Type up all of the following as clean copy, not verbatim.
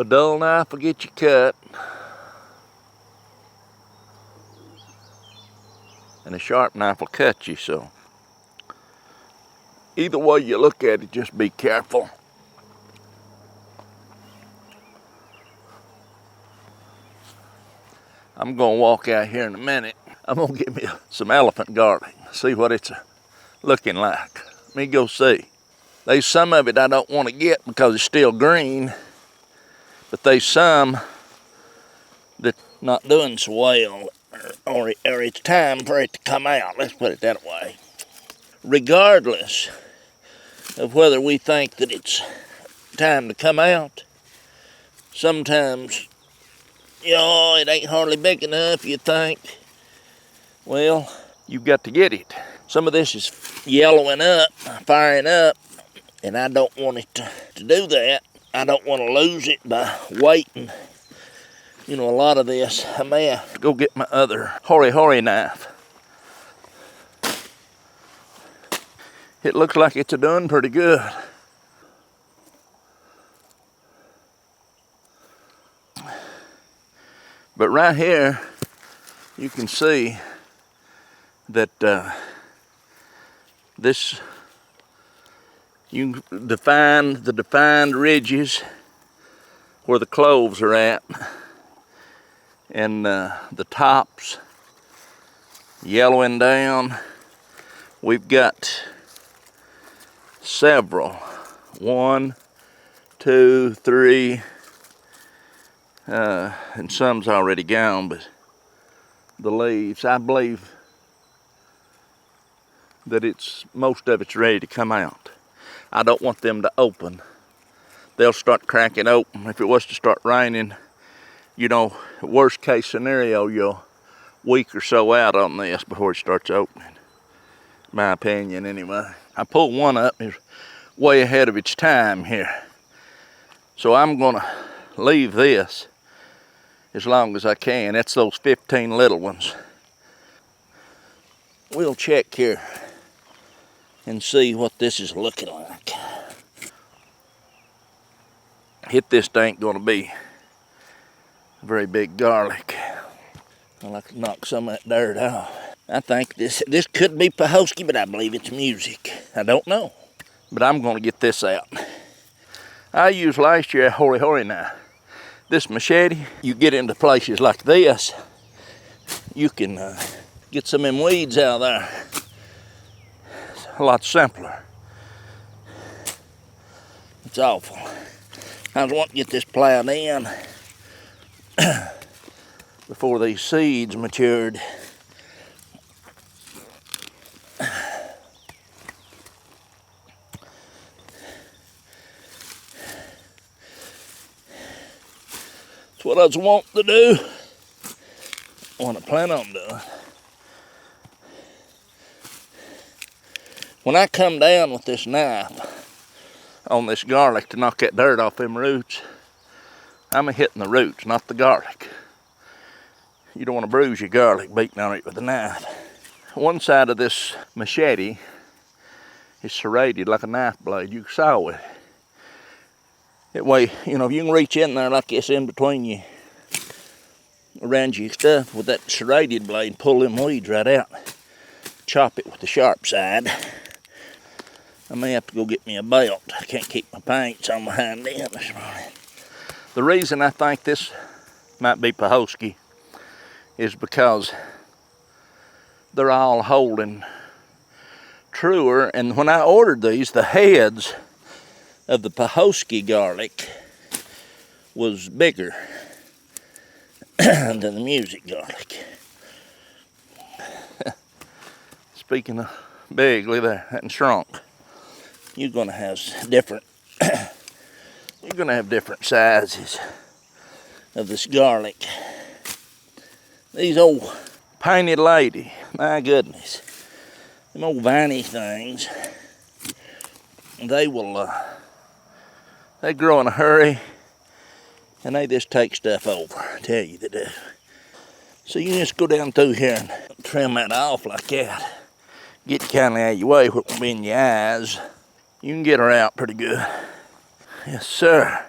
A dull knife will get you cut, and a sharp knife will cut you, so either way you look at it, just be careful. I'm gonna walk out here in a minute. I'm gonna get me some elephant garlic, see what it's looking like. Let me go see. There's some of it I don't want to get because it's still green, but there's some that's not doing so well, or it's time for it to come out. Let's put it that way. Regardless of whether we think that it's time to come out, sometimes, it ain't hardly big enough, you think. Well, you've got to get it. Some of this is yellowing up, firing up, and I don't want it to do that. I don't want to lose it by waiting. A lot of this, I may have to go get my other hoary knife. It looks like it's done pretty good. But right here, you can see that you can define the defined ridges where the cloves are at, and the tops yellowing down. We've got several, 1, 2, 3, and some's already gone, but the leaves, I believe that most of it's ready to come out. I don't want them to open. They'll start cracking open. If it was to start raining, worst case scenario, you're a week or so out on this before it starts opening. My opinion, anyway. I pulled one up, it's way ahead of its time here. So I'm gonna leave this as long as I can. That's those 15 little ones. We'll check here and see what this is looking like. This ain't gonna be very big garlic. I like to knock some of that dirt off. I think this could be Pahoski, but I believe it's music. I don't know. But I'm gonna get this out. I used last year a hoary knife. This machete, you get into places like this, you can get some of them weeds out of there. It's a lot simpler. It's awful. I just want to get this plowed in before these seeds matured. That's what I was wanting to do. What I plan on doing. When I come down with this knife on this garlic to knock that dirt off them roots, I'm hitting the roots, not the garlic. You don't want to bruise your garlic beating on it with a knife. One side of this machete is serrated like a knife blade. You can saw with it. That way, if you can reach in there like this in between you, around your stuff with that serrated blade, pull them weeds right out. Chop it with the sharp side. I may have to go get me a belt. I can't keep my paints on my hind end this morning. The reason I think this might be Pahoski is because they're all holding truer. And when I ordered these, the heads of the Pahoski garlic was bigger than the music garlic. Speaking of big, look there, that shrunk. You're gonna have different sizes of this garlic. These old painted lady, my goodness, them old viney things, they grow in a hurry, and they just take stuff over, I tell you they do. So you just go down through here and trim that off like that. Get kind of out of your way where it won't be in your eyes. You can get her out pretty good. Yes, sir.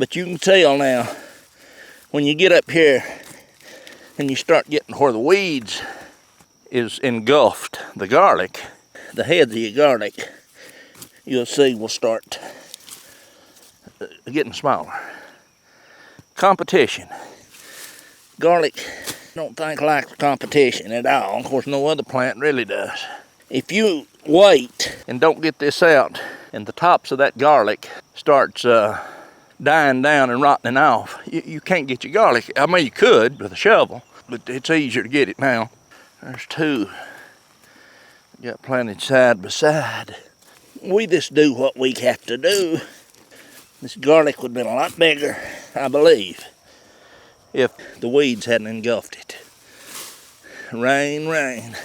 But you can tell now, when you get up here and you start getting where the weeds is engulfed, the garlic, the heads of your garlic, you'll see will start getting smaller. Competition. Garlic, I don't think likes competition at all. Of course, no other plant really does. If you wait and don't get this out, and the tops of that garlic starts dying down and rotting off, you can't get your garlic. I mean, you could with a shovel, but it's easier to get it now. There's two. Got planted side by side. We just do what we have to do. This garlic would have been a lot bigger, I believe, if the weeds hadn't engulfed it. Rain, rain.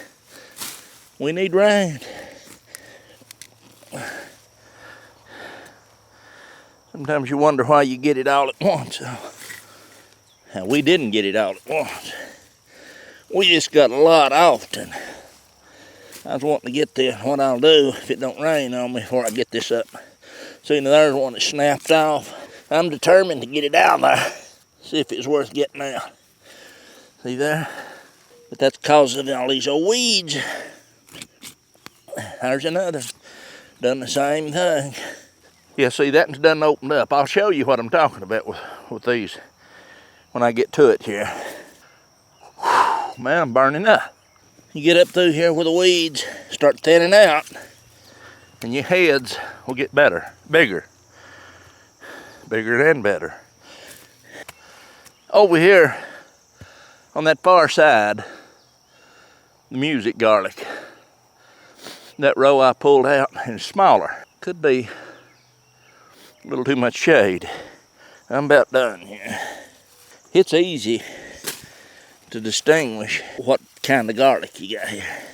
We need rain. Sometimes you wonder why you get it all at once. Now, we didn't get it all at once. We just got a lot often. I was wanting to get there. What I'll do if it don't rain on me before I get this up. See, now there's one that snapped off. I'm determined to get it out there. See if it's worth getting out. See there? But that's because of all these old weeds. There's another. Done the same thing. Yeah, see, that one's done opened up. I'll show you what I'm talking about with these when I get to it here. Whew, man, I'm burning up. You get up through here where the weeds start thinning out, and your heads will get better, bigger and better. Over here on that far side, the music garlic, that row I pulled out is smaller. Could be a little too much shade. I'm about done here. It's easy to distinguish what kind of garlic you got here.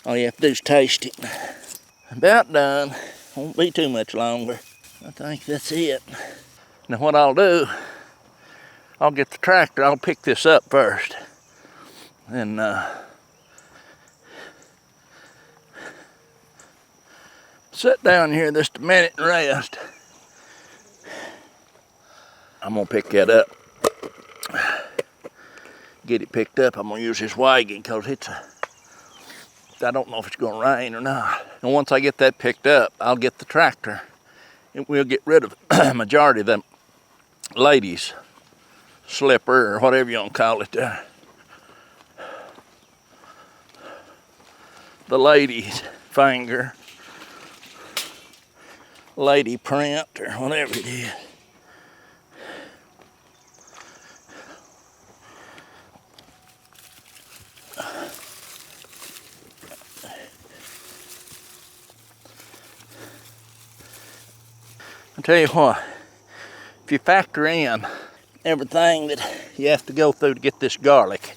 All you have to do is taste it. About done. Won't be too much longer. I think that's it. Now what I'll do, I'll get the tractor. I'll pick this up first. And sit down here just a minute and rest. I'm gonna pick that up. Get it picked up. I'm gonna use this wagon because I don't know if it's gonna rain or not. And once I get that picked up, I'll get the tractor and we'll get rid of the majority of them ladies' slipper or whatever you want to call it there. The lady's finger, lady print or whatever it is. I'll tell you what, if you factor in everything that you have to go through to get this garlic,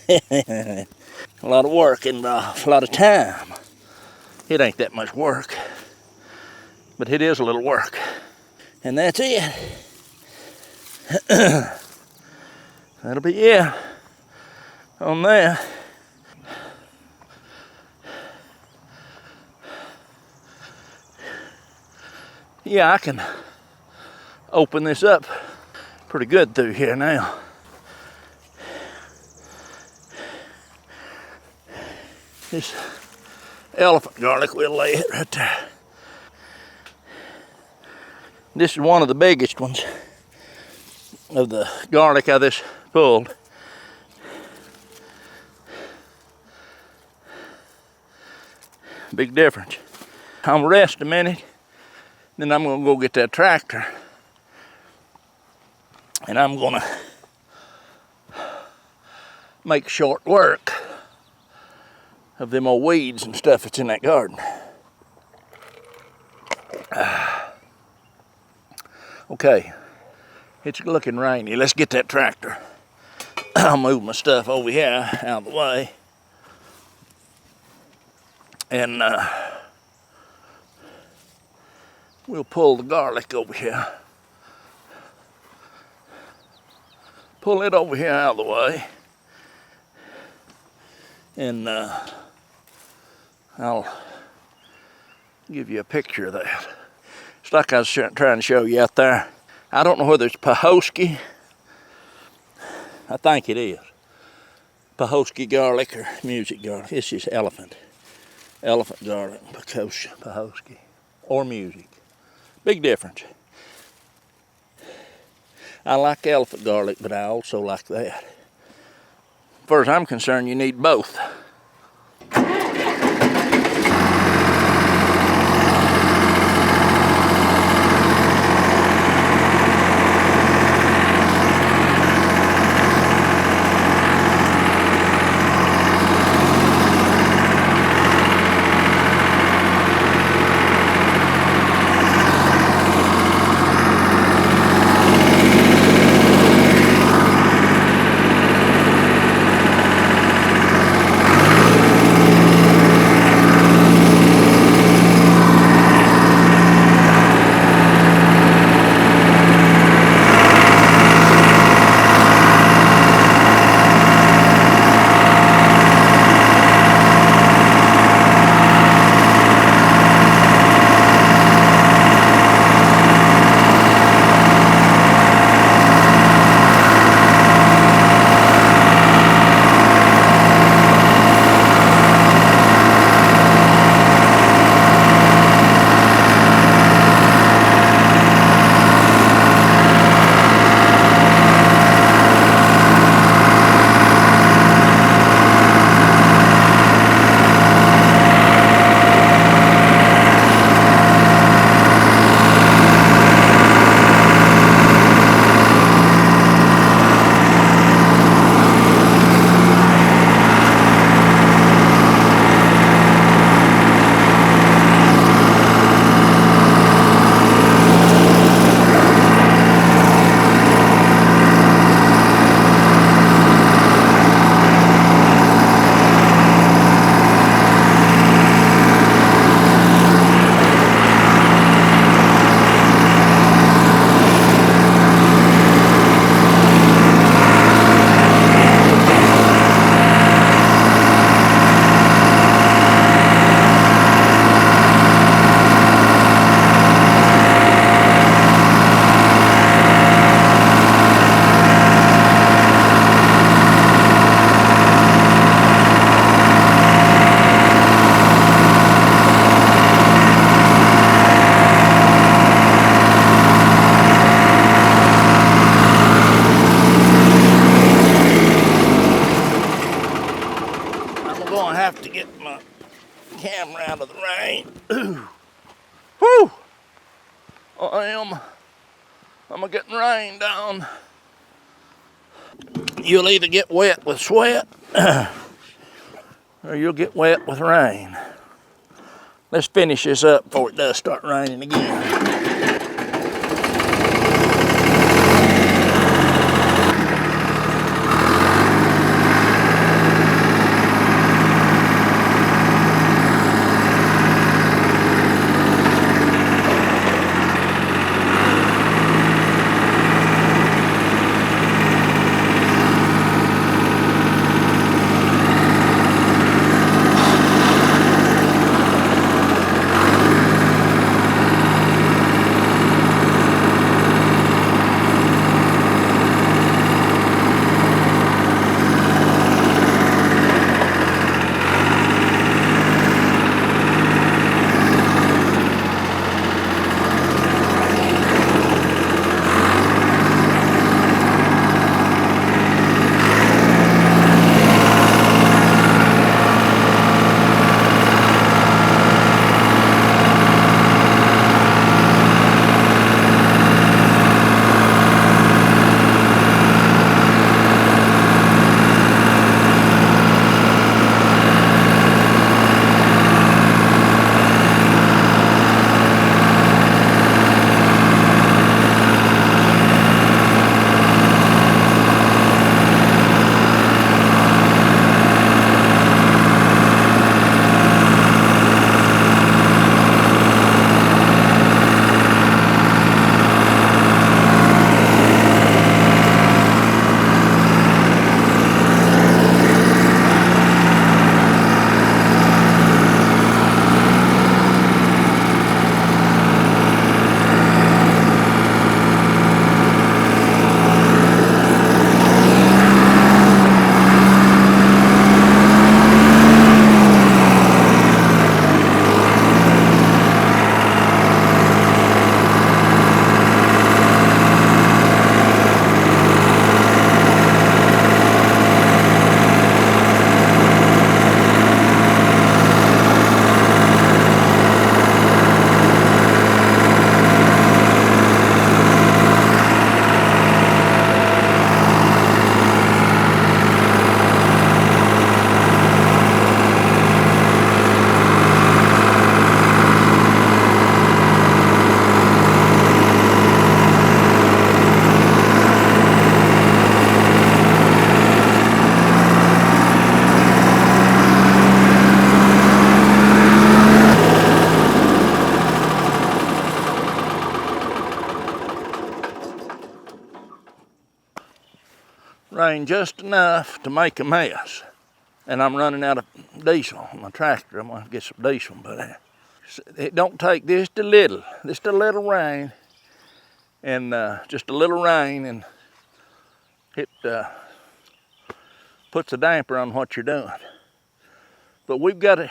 a lot of work involved, a lot of time. It ain't that much work, but it is a little work. And that's it. That'll be it on that. Yeah, I can open this up pretty good through here now. This elephant garlic, we'll lay it right there. This is one of the biggest ones of the garlic I just pulled. Big difference. I'm gonna rest a minute. Then I'm gonna go get that tractor and I'm gonna make short work of them old weeds and stuff that's in that garden. Okay, it's looking rainy. Let's get that tractor. I'll move my stuff over here out of the way. And we'll pull the garlic over here. Pull it over here out of the way. And I'll give you a picture of that. like I was trying to show you out there. I don't know whether it's Pahoski. I think it is. Pahoski garlic or music garlic. It's just elephant garlic, Pahoski, or music. Big difference. I like elephant garlic, but I also like that. As far as I'm concerned, you need both. Have to get my camera out of the rain. Ooh. Whew! I'm getting rain down. You'll either get wet with sweat or you'll get wet with rain. Let's finish this up before it does start raining again. rained just enough to make a mess. And I'm running out of diesel on my tractor. I'm gonna get some diesel, but it don't take just a little rain, and just a little rain, and it puts a damper on what you're doing. But we've got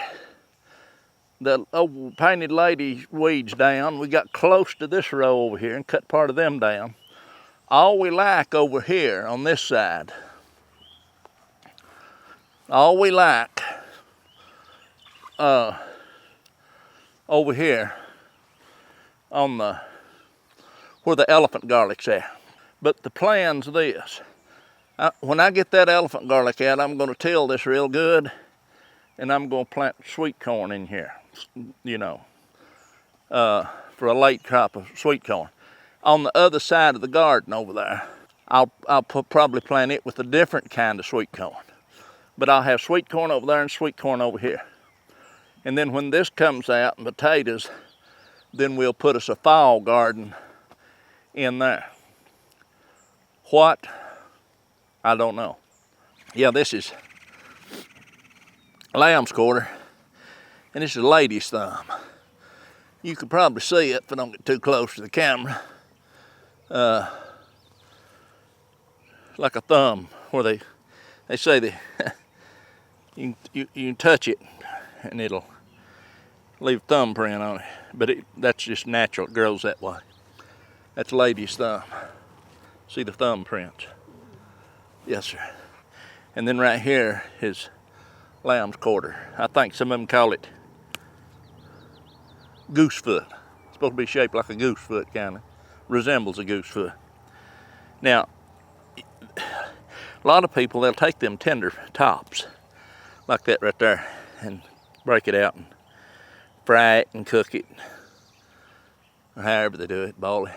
the old painted lady weeds down. We got close to this row over here and cut part of them down. All we lack over here on this side, over here on where the elephant garlic's at. But the plan's this. When I get that elephant garlic out, I'm gonna till this real good, and I'm gonna plant sweet corn in here, you know, for a late crop of sweet corn. On the other side of the garden over there, I'll probably plant it with a different kind of sweet corn. But I'll have sweet corn over there and sweet corn over here. And then when this comes out, and potatoes, then we'll put us a fall garden in there. What? I don't know. Yeah, this is lamb's quarter, and this is lady's thumb. You could probably see it if I don't get too close to the camera. Like a thumb, where they say you can touch it and it'll leave a thumbprint on it, but that's just natural. It grows that way. That's lady's thumb. See the thumbprints? Yes, sir. And then right here is lamb's quarter. I think some of them call it goose foot. It's supposed to be shaped like a goose foot, kind of resembles a goose foot. Now, a lot of people, they'll take them tender tops like that right there and break it out and fry it and cook it, or however they do it, boil it.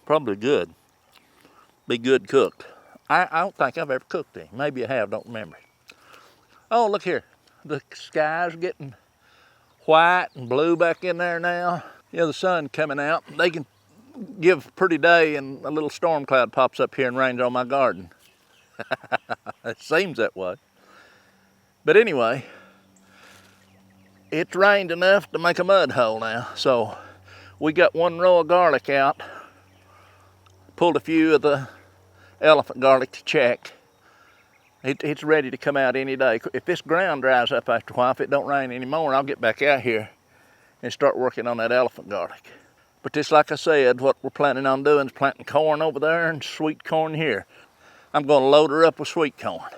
Probably good. Be good cooked. I don't think I've ever cooked any. Maybe I have, don't remember. Oh, look here. The sky's getting white and blue back in there now. Yeah, the sun coming out. They can give a pretty day and a little storm cloud pops up here and rains on my garden. It seems that way. But anyway, it's rained enough to make a mud hole now. So we got one row of garlic out. Pulled a few of the elephant garlic to check. It's ready to come out any day. If this ground dries up after a while, if it don't rain anymore, I'll get back out here and start working on that elephant garlic. But just like I said, what we're planning on doing is planting corn over there and sweet corn here. I'm gonna load her up with sweet corn.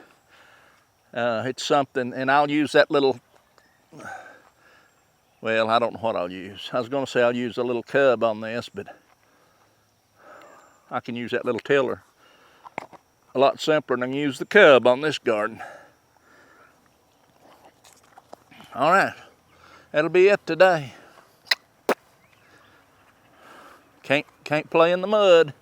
It's something, and I'll use that little, well, I don't know what I'll use. I was gonna say I'll use a little cub on this, but I can use that little tiller a lot simpler than use the cub on this garden. All right, that'll be it today. Can't play in the mud.